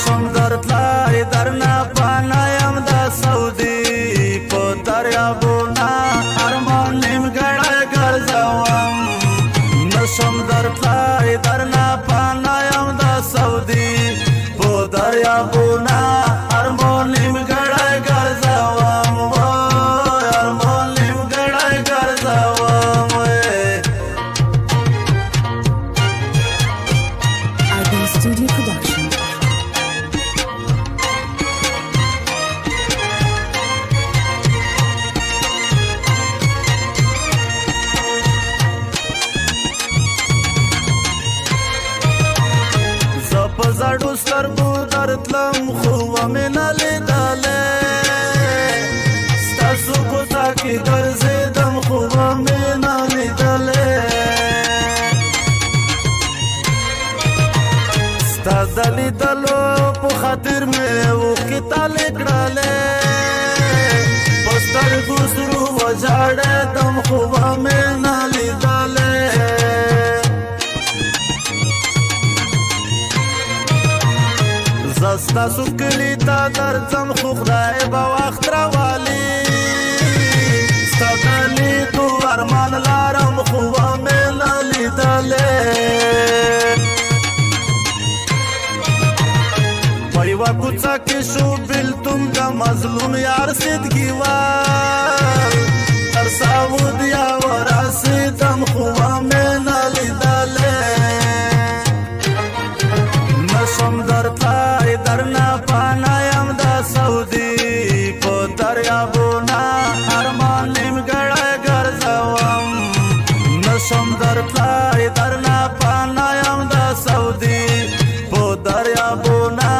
نشم درتلای درنا پانایم دا سعودی په دریابونه ارمان نیمګړی ګرځوم نشم درتلای درنا پانایم دا سعودی په دریابونه ارمان نیمګړی ګرځوم ارمان نیمګړی ګرځوم IB Studio Production. زړو سترګو درتلم خو مې نه لیدلې ستاسو کوڅه کې ګرځېدم خو مې نه لیدلې ستا د لیدلو په خاطر مې اوښکې تالې کړلې په سترګو سرو وژاړېدم خو مې نه لیدلې ستاسو کلی ته درځم خو خدای به وخت راولي ستا د لیدو ارمان لرم خو مې نه لیدلې په یوه کوڅه کې شو بېلتون د مظلوم یار سیدګیوال تر سعودیه ورسېدم خو مې نه لیدلې نشم درتلای درنا پانایم دا سعودی په دریابونه ارمان نیمګړی ګرځوم نشم درتلای درنا پانایم دا سعودی په دریابونه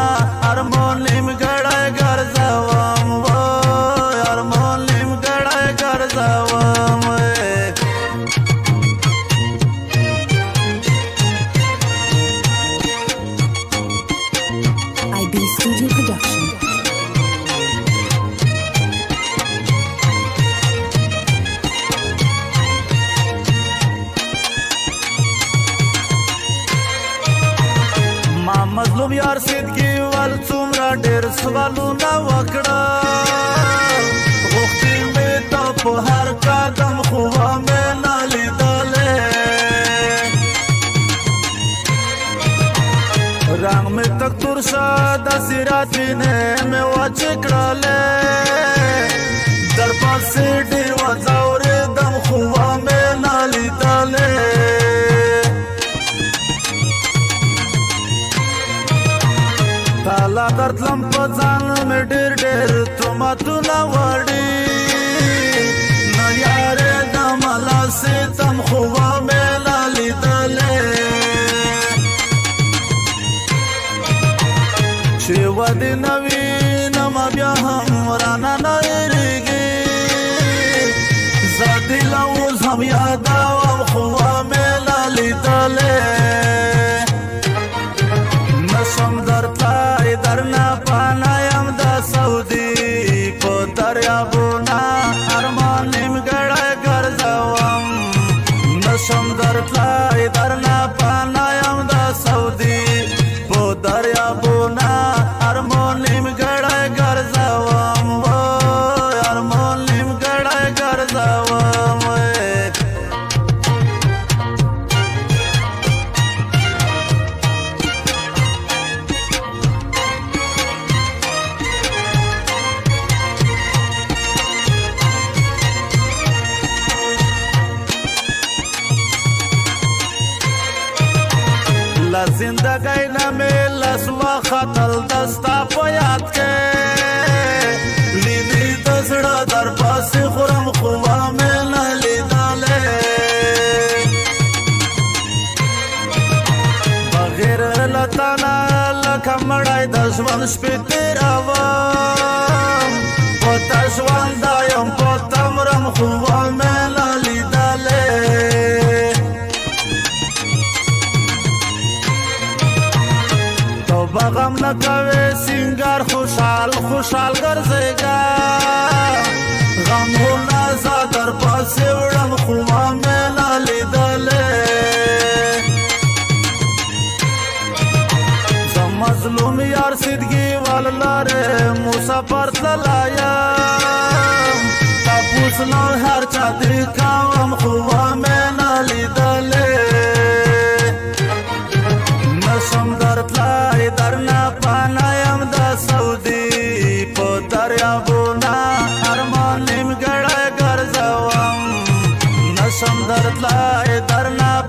ارمان نیمګړی ګرځوم ارمان نیمګړی ګرځوم IB Studio Production. ما مظلوم یار سیدګیوال څومره ډېر سوالونه وکړه غوښتې مې ته په هر قدم خو مې نه لیدلې رنګ مې تک تور شه داسې راتینې مې وچې کړلې در پسې ډېر وځورېدم خو مې نه لیدلې تالا درتلم په ځان مې ډېر ډېر تهمتونه وړي نه یارېدم لاسېدم خو مې نه لیدلې چې ودې نه وینم بیا هم رانه نه هېرېږي زه دې له اوس هم یادوم خو مې نه لیدلې نشم درتلای درنا پانایم دا سعودی په دریابونه ارمان نیمګړی ګرځوم نشم درتلای درنا پانایم دا سعودی په دریابونه ارمان نیمګړی ګرځوم ارمان نیمګړی ګرځوم لا زندګۍ نه مې لس وختل دستا په یاد کې لیدې د زړه در پسې خورم خو مې نه لیدلې بغیر له تا نه لکه مړی د ژوند شپې تېروم په تا ژونده یم په تا مرم خو مې نه لیدلې بغم نه کوي سینګار خوشحال خوشحال ګرځېږه غمونه زه در پسې وړم خو مې نه لیدلې زما مظلوم یار سیدگی واللاره مسافر تلایم تپوس نو هر چا دی کام خوبا میں نالی دلے نشم در تلای در نپانایم دا سعودی پا دریابونا ارمانیم گڑای گرزوام نشم در تلای در نپانایم